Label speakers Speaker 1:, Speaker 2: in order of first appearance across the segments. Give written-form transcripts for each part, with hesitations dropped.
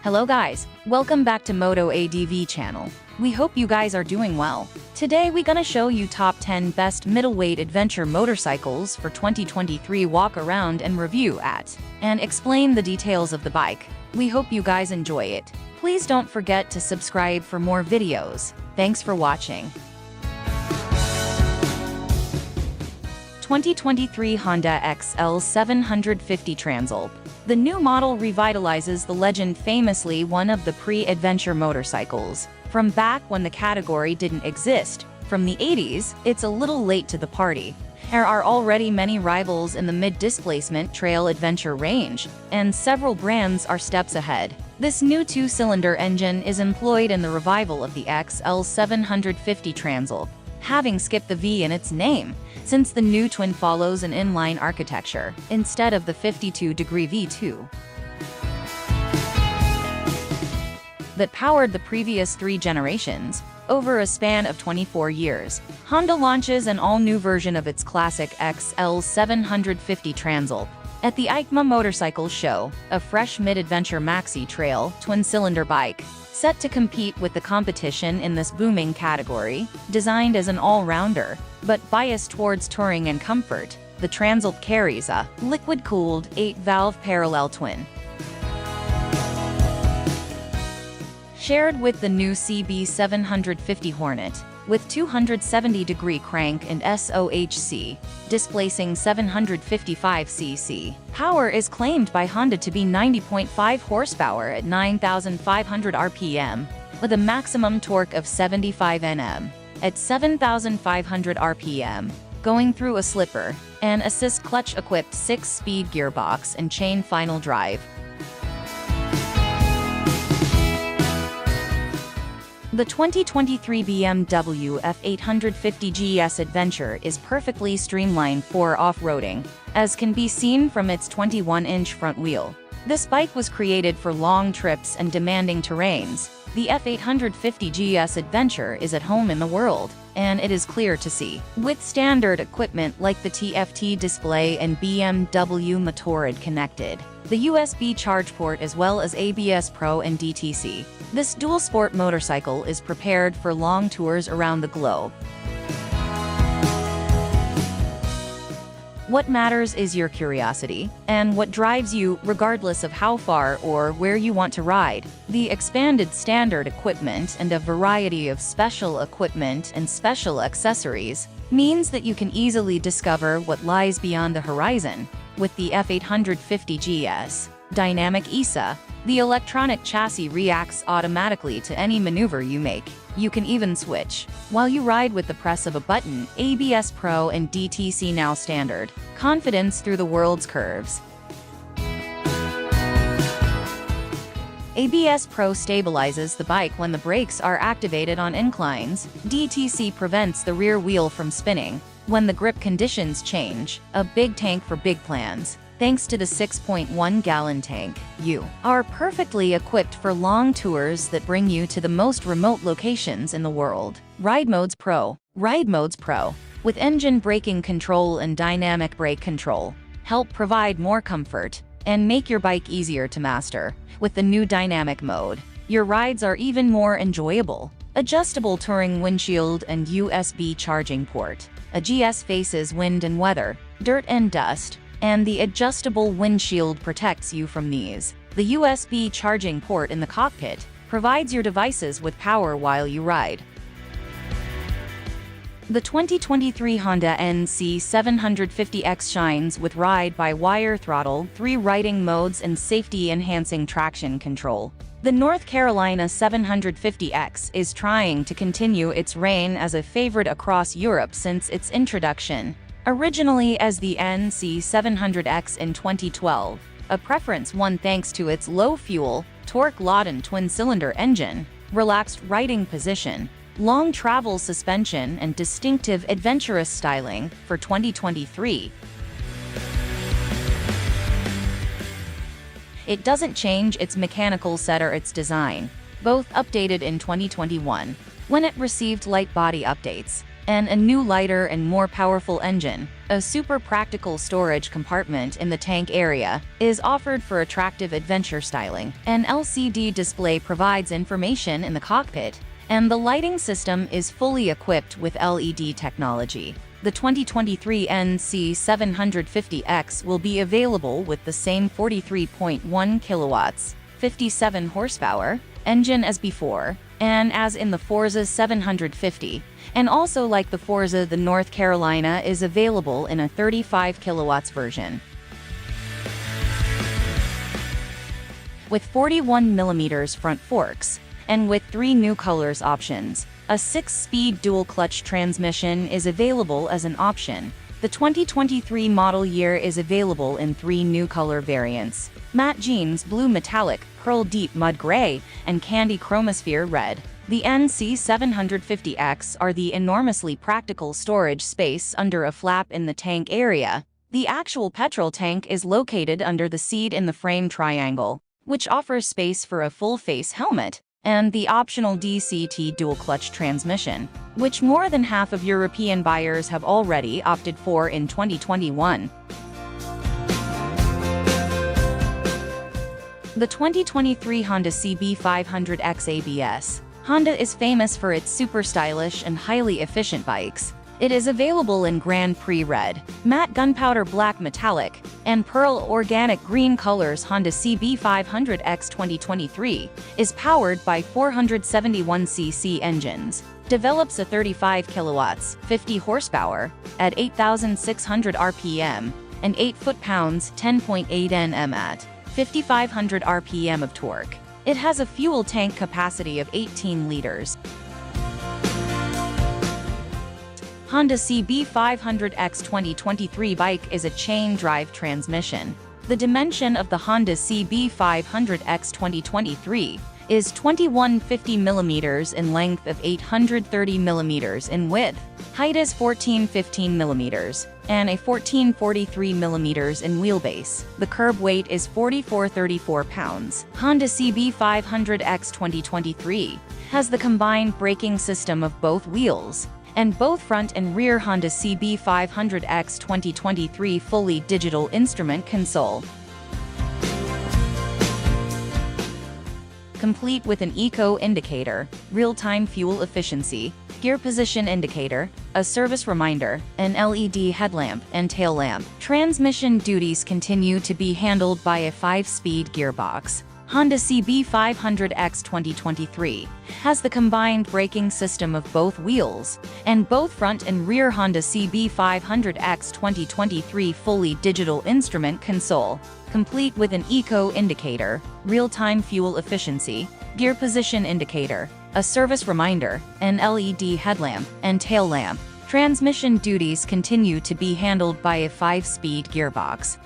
Speaker 1: Hello guys, welcome back to Moto ADV channel. We hope you guys are doing well. Today we gonna show you top 10 best middleweight adventure motorcycles for 2023 walk around and review at, and explain the details of the bike. We hope you guys enjoy it. Please don't forget to subscribe for more videos. Thanks for watching. 2023 Honda XL 750 Transalp. The new model revitalizes the legend, famously one of the pre-adventure motorcycles. From back when the category didn't exist, from the 80s, it's a little late to the party. There are already many rivals in the mid-displacement trail adventure range, and several brands are steps ahead. This new two-cylinder engine is employed in the revival of the XL 750 Transalp, having skipped the V in its name, since the new twin follows an inline architecture, instead of the 52-degree V2 that powered the previous 3 generations. Over a span of 24 years, Honda launches an all-new version of its classic XL 750 Transalp at the EICMA Motorcycle Show, a fresh mid-adventure maxi trail twin-cylinder bike set to compete with the competition in this booming category. Designed as an all-rounder, but biased towards touring and comfort, the Transalp carries a liquid-cooled 8-valve parallel twin, shared with the new CB 750 Hornet, with 270-degree crank and SOHC, displacing 755 cc. Power is claimed by Honda to be 90.5 horsepower at 9,500 RPM, with a maximum torque of 75 Nm at 7,500 RPM, going through a slipper, an assist clutch-equipped 6-speed gearbox and chain final drive. The 2023 BMW F850 GS Adventure is perfectly streamlined for off-roading, as can be seen from its 21-inch front wheel. This bike was created for long trips and demanding terrains. The F850 GS Adventure is at home in the world, and it is clear to see. With standard equipment like the TFT display and BMW Motorrad connected, the USB charge port as well as ABS Pro and DTC, this dual-sport motorcycle is prepared for long tours around the globe. What matters is your curiosity, and what drives you regardless of how far or where you want to ride. The expanded standard equipment and a variety of special equipment and special accessories means that you can easily discover what lies beyond the horizon. With the F850 GS Dynamic ESA, the electronic chassis reacts automatically to any maneuver you make. You can even switch while you ride with the press of a button. ABS Pro and DTC now standard. Confidence through the world's curves. ABS Pro stabilizes the bike when the brakes are activated on inclines. DTC prevents the rear wheel from spinning when the grip conditions change. A big tank for big plans. Thanks to the 6.1-gallon tank, you are perfectly equipped for long tours that bring you to the most remote locations in the world. Ride Modes Pro. Ride Modes Pro, with engine braking control and dynamic brake control, help provide more comfort and make your bike easier to master. With the new dynamic mode, your rides are even more enjoyable. Adjustable touring windshield and USB charging port. A GS faces wind and weather, dirt and dust, and the adjustable windshield protects you from these. The USB charging port in the cockpit provides your devices with power while you ride. The 2023 Honda NC 750X shines with ride-by-wire throttle, 3 riding modes and safety-enhancing traction control. The North Carolina 750X is trying to continue its reign as a favorite across Europe since its introduction, originally as the NC 700X in 2012, a preference won thanks to its low-fuel, torque-laden twin-cylinder engine, relaxed riding position, long travel suspension and distinctive adventurous styling. For 2023, it doesn't change its mechanical set or its design, both updated in 2021, when it received light body updates. and a new lighter and more powerful engine. A super practical storage compartment in the tank area is offered for attractive adventure styling. An LCD display provides information in the cockpit, and the lighting system is fully equipped with LED technology. The 2023 NC750X will be available with the same 43.1 kilowatts, 57 horsepower engine as before, and as in the Forza 750, and also like the Forza, the North Carolina is available in a 35 kilowatts version. With 41mm front forks, and with 3 new colors options, a 6-speed dual-clutch transmission is available as an option. The 2023 model year is available in 3 new color variants: matte jeans blue metallic, pearl deep mud gray, and candy chromosphere red. The NC750X are the enormously practical storage space under a flap in the tank area. The actual petrol tank is located under the seat in the frame triangle, which offers space for a full-face helmet, and the optional DCT dual-clutch transmission, which more than half of European buyers have already opted for in 2021. The 2023 Honda CB500X ABS. Honda is famous for its super stylish and highly efficient bikes. It is available in Grand Prix Red, matte gunpowder black metallic, and pearl organic green colors. Honda CB500X 2023 is powered by 471cc engines, develops a 35 kilowatts, 50 horsepower, at 8,600 RPM, and 8 foot-pounds, 10.8 Nm at 5,500 RPM of torque. It has a fuel tank capacity of 18 liters. Honda CB500X 2023 bike is a chain-drive transmission. The dimension of the Honda CB500X 2023 is 2150mm in length of 830mm in width. Height is 1415mm, and a 1443mm in wheelbase. The curb weight is 4434 pounds. Honda CB500X 2023 has the combined braking system of both wheels, and both front and rear. Honda CB500X 2023 fully digital instrument console, complete with an eco indicator, real-time fuel efficiency, gear position indicator, a service reminder, an LED headlamp and tail lamp. Transmission duties continue to be handled by a 5-speed gearbox. Honda CB500X 2023 has the combined braking system of both wheels, and both front and rear. Honda CB500X 2023 fully digital instrument console, complete with an eco indicator, real-time fuel efficiency, gear position indicator, a service reminder, an LED headlamp and tail lamp. Transmission duties continue to be handled by a 5-speed gearbox.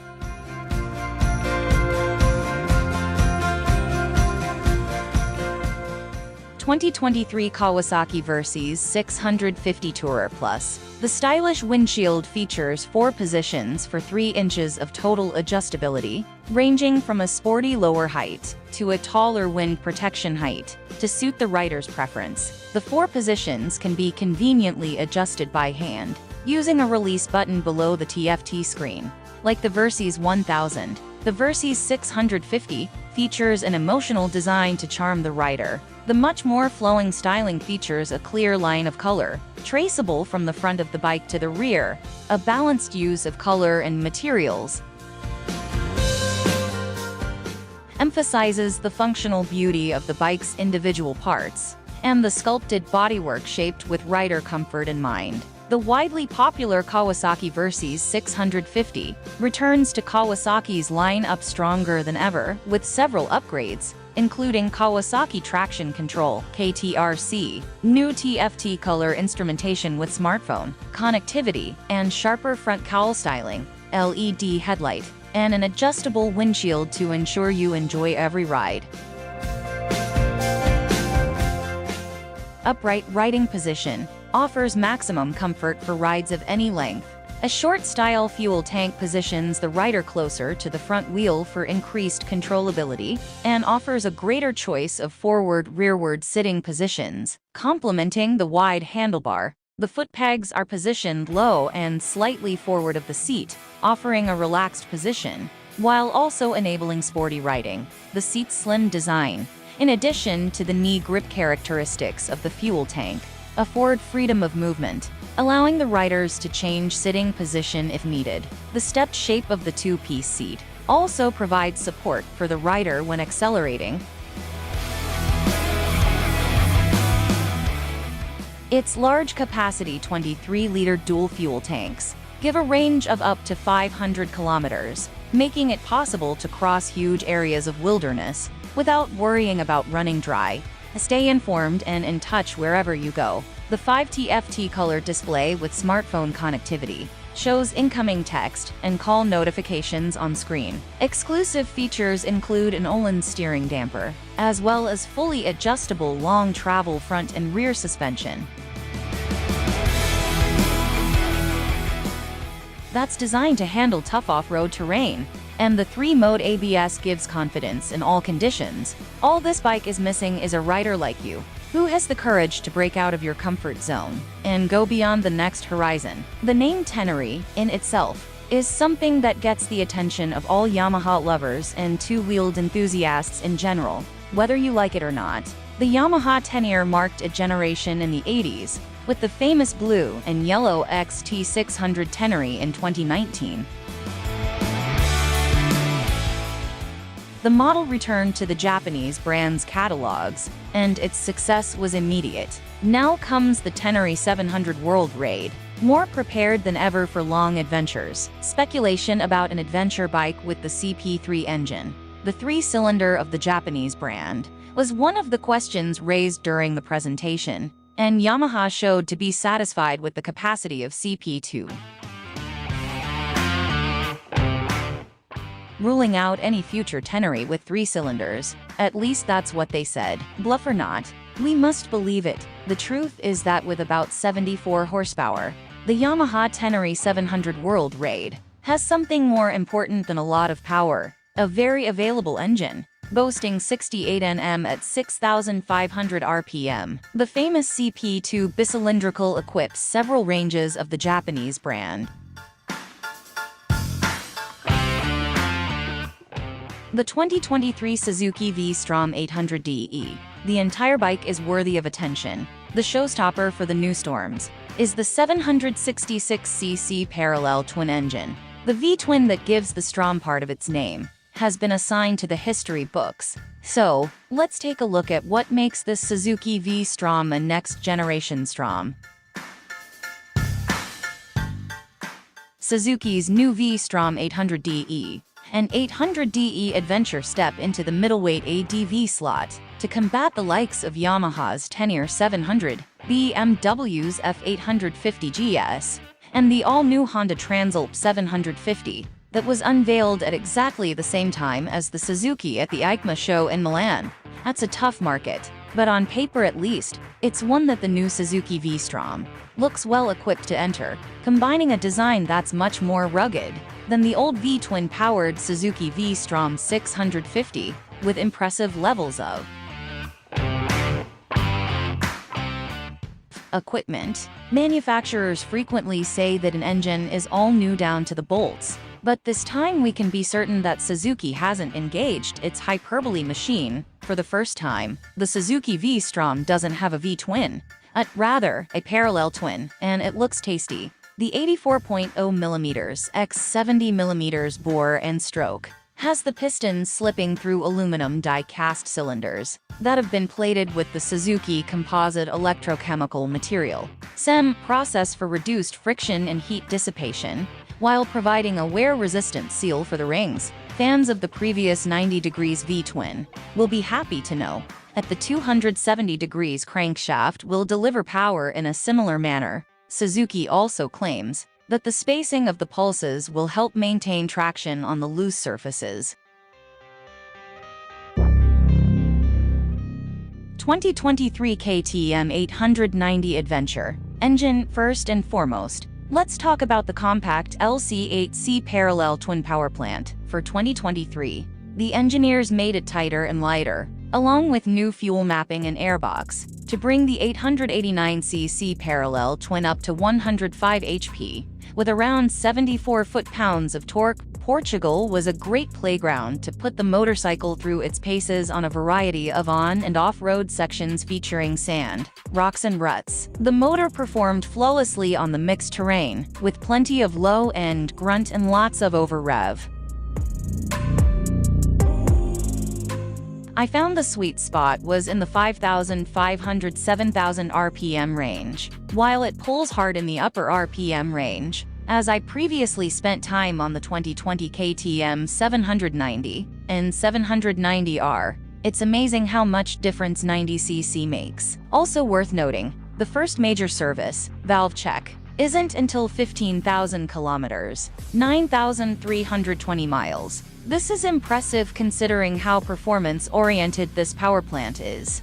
Speaker 1: (2023) Kawasaki Versys 650 Tourer Plus. The stylish windshield features 4 positions for 3 inches of total adjustability, ranging from a sporty lower height to a taller wind protection height, to suit the rider's preference. The 4 positions can be conveniently adjusted by hand, using a release button below the TFT screen. Like the Versys 1000, the Versys 650 features an emotional design to charm the rider. The much more flowing styling features a clear line of color, traceable from the front of the bike to the rear, a balanced use of color and materials, emphasizes the functional beauty of the bike's individual parts, and the sculpted bodywork shaped with rider comfort in mind. The widely popular Kawasaki Versys 650 returns to Kawasaki's lineup stronger than ever, with several upgrades, including Kawasaki Traction Control (KTRC), new TFT color instrumentation with smartphone connectivity, and sharper front cowl styling, LED headlight, and an adjustable windshield to ensure you enjoy every ride. Upright riding position offers maximum comfort for rides of any length. A short-style fuel tank positions the rider closer to the front wheel for increased controllability, and offers a greater choice of forward-rearward sitting positions, complementing the wide handlebar. The foot pegs are positioned low and slightly forward of the seat, offering a relaxed position, while also enabling sporty riding. The seat's slim design, in addition to the knee grip characteristics of the fuel tank, afford freedom of movement, allowing the riders to change sitting position if needed. The stepped shape of the two-piece seat also provides support for the rider when accelerating. Its large-capacity 23-liter dual-fuel tanks give a range of up to 500 kilometers, making it possible to cross huge areas of wilderness without worrying about running dry. Stay informed and in touch wherever you go. The 5TFT color display with smartphone connectivity shows incoming text and call notifications on screen. Exclusive features include an Öhlins steering damper, as well as fully adjustable long travel front and rear suspension that's designed to handle tough off-road terrain, and the 3-mode ABS gives confidence in all conditions. All this bike is missing is a rider like you, who has the courage to break out of your comfort zone and go beyond the next horizon. The name Tenere, in itself, is something that gets the attention of all Yamaha lovers and two-wheeled enthusiasts in general, whether you like it or not. The Yamaha Tenere marked a generation in the 80s, with the famous blue and yellow XT600 Tenere in 2019. The model returned to the Japanese brand's catalogs, and its success was immediate. Now comes the Tenere 700 World Raid, more prepared than ever for long adventures. Speculation about an adventure bike with the CP3 engine, the 3-cylinder of the Japanese brand, was one of the questions raised during the presentation, and Yamaha showed to be satisfied with the capacity of CP2. Ruling out any future Tenere with 3 cylinders. At least that's what they said. Bluff or not, we must believe it. The truth is that with about 74 horsepower, the Yamaha Tenere 700 World Raid has something more important than a lot of power: a very available engine, boasting 68 Nm at 6,500 RPM. The famous CP2 bicylindrical equips several ranges of the Japanese brand. The 2023 Suzuki V-Strom 800DE. The entire bike is worthy of attention. The showstopper for the new storms is the 766cc parallel twin engine. The V-twin that gives the Strom part of its name has been assigned to the history books. So, let's take a look at what makes this Suzuki V-Strom a next-generation Strom. Suzuki's new V-Strom 800DE. An 800DE adventure step into the middleweight ADV slot to combat the likes of Yamaha's Tenere 700, BMW's F850 GS, and the all-new Honda Transalp 750 that was unveiled at exactly the same time as the Suzuki at the EICMA show in Milan. That's a tough market, but on paper at least, it's one that the new Suzuki V-Strom looks well equipped to enter, combining a design that's much more rugged than the old V-twin powered Suzuki V-Strom 650, with impressive levels of equipment. Manufacturers frequently say that an engine is all new down to the bolts, but this time we can be certain that Suzuki hasn't engaged its hyperbole machine for the first time. The Suzuki V-Strom doesn't have a V-twin, rather a parallel twin, and it looks tasty. The 84.0mm x 70mm bore and stroke has the pistons slipping through aluminum die-cast cylinders that have been plated with the Suzuki composite electrochemical material (SEM) process for reduced friction and heat dissipation, while providing a wear-resistant seal for the rings. Fans of the previous 90 degrees V-twin will be happy to know that the 270 degrees crankshaft will deliver power in a similar manner. Suzuki also claims that the spacing of the pulses will help maintain traction on the loose surfaces. 2023 KTM 890 Adventure. Engine first and foremost. Let's talk about the compact LC8C parallel twin power plant for 2023. The engineers made it tighter and lighter, along with new fuel mapping and airbox, to bring the 889cc parallel twin up to 105 HP. With around 74 foot-pounds of torque, Portugal was a great playground to put the motorcycle through its paces on a variety of on- and off-road sections featuring sand, rocks and ruts. The motor performed flawlessly on the mixed terrain, with plenty of low-end grunt and lots of over-rev. I found the sweet spot was in the 5,500–7,000 RPM range, while it pulls hard in the upper RPM range. As I previously spent time on the 2020 KTM 790 and 790R, it's amazing how much difference 90cc makes. Also worth noting, the first major service, valve check, isn't until 15,000 kilometers, 9,320 miles. This is impressive considering how performance-oriented this power plant is.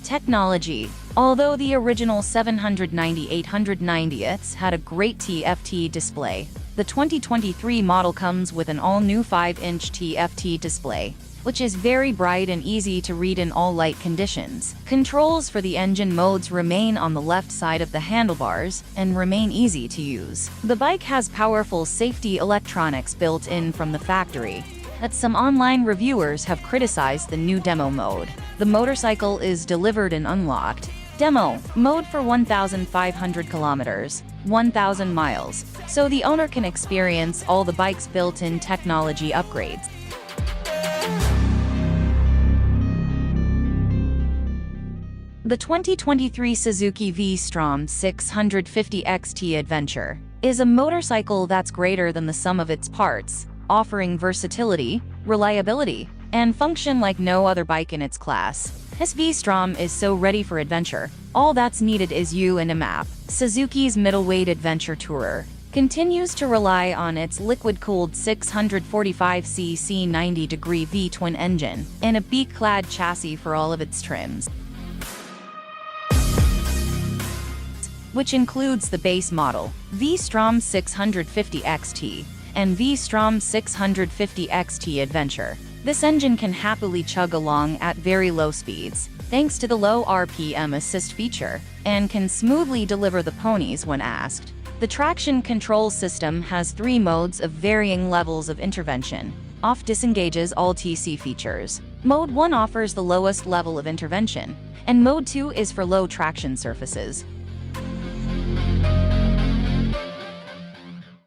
Speaker 1: Technology. Although the original 790-890s had a great TFT display, the 2023 model comes with an all-new 5-inch TFT display, which is very bright and easy to read in all light conditions. Controls for the engine modes remain on the left side of the handlebars and remain easy to use. The bike has powerful safety electronics built in from the factory, but some online reviewers have criticized the new demo mode. The motorcycle is delivered in unlocked demo mode for 1,500 kilometers, 1,000 miles, so the owner can experience all the bike's built-in technology upgrades. The 2023 Suzuki V-Strom 650 XT Adventure is a motorcycle that's greater than the sum of its parts, offering versatility, reliability, and function like no other bike in its class. This V-Strom is so ready for adventure. All that's needed is you and a map. Suzuki's middleweight adventure tourer continues to rely on its liquid-cooled 645cc 90-degree V-twin engine and a beak-clad chassis for all of its trims, which includes the base model, V-Strom 650 XT, and V-Strom 650 XT Adventure. This engine can happily chug along at very low speeds, thanks to the low RPM assist feature, and can smoothly deliver the ponies when asked. The traction control system has 3 modes of varying levels of intervention. Off disengages all TC features. Mode 1 offers the lowest level of intervention, and Mode 2 is for low traction surfaces,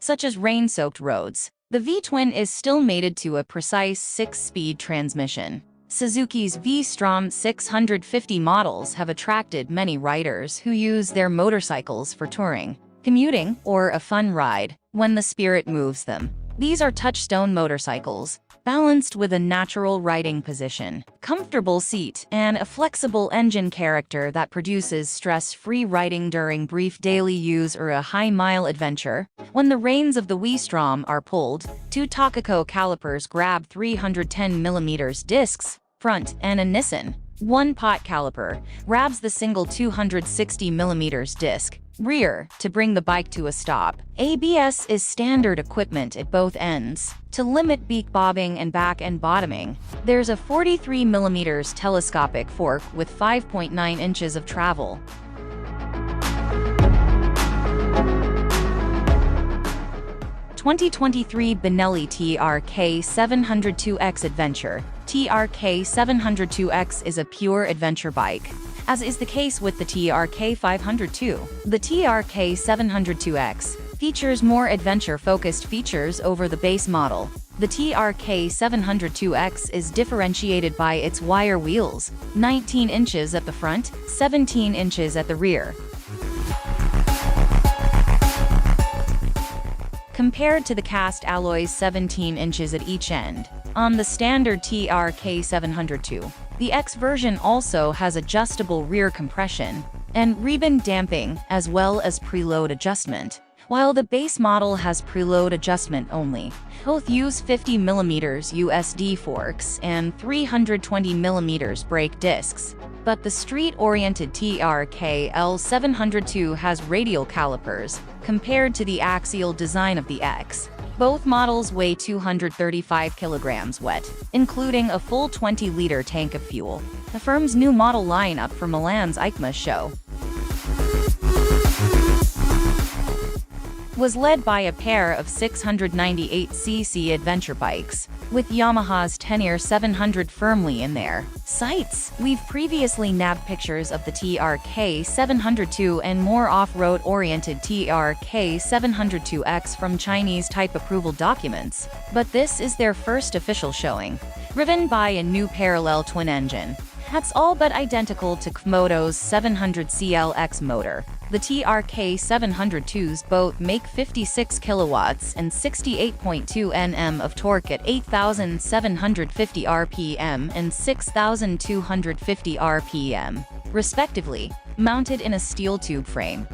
Speaker 1: such as rain-soaked roads. The V-twin is still mated to a precise 6-speed transmission. Suzuki's V-Strom 650 models have attracted many riders who use their motorcycles for touring, commuting, or a fun ride when the spirit moves them. These are touchstone motorcycles, balanced with a natural riding position, comfortable seat, and a flexible engine character that produces stress-free riding during brief daily use or a high-mile adventure. When the reins of the V-Strom are pulled, 2 Takako calipers grab 310mm discs, front, and a Nissan 1-pot caliper grabs the single 260mm disc, rear, to bring the bike to a stop. ABS is standard equipment at both ends. To limit beak bobbing and back end bottoming, there's a 43mm telescopic fork with 5.9 inches of travel. The 2023 Benelli TRK 702X Adventure. TRK 702X is a pure adventure bike, as is the case with the TRK 502. The TRK 702X features more adventure-focused features over the base model. The TRK 702X is differentiated by its wire wheels, 19 inches at the front, 17 inches at the rear, compared to the cast alloys 17 inches at each end. On the standard TRK 702, the X version also has adjustable rear compression and ribbon damping, as well as preload adjustment, while the base model has preload adjustment only. Both use 50mm USD forks and 320mm brake discs, but the street-oriented TRK L702 has radial calipers, compared to the axial design of the X. Both models weigh 235 kilograms wet, including a full 20-liter tank of fuel. The firm's new model lineup for Milan's EICMA show was led by a pair of 698cc adventure bikes, with Yamaha's Tenere 700 firmly in their sights. We've previously nabbed pictures of the TRK 702 and more off-road-oriented TRK 702X from Chinese type approval documents, but this is their first official showing. Driven by a new parallel twin-engine that's all but identical to Kmoto's 700CLX motor, the TRK 702s both make 56 kilowatts and 68.2 Nm of torque at 8,750 RPM and 6,250 RPM, respectively, mounted in a steel tube frame.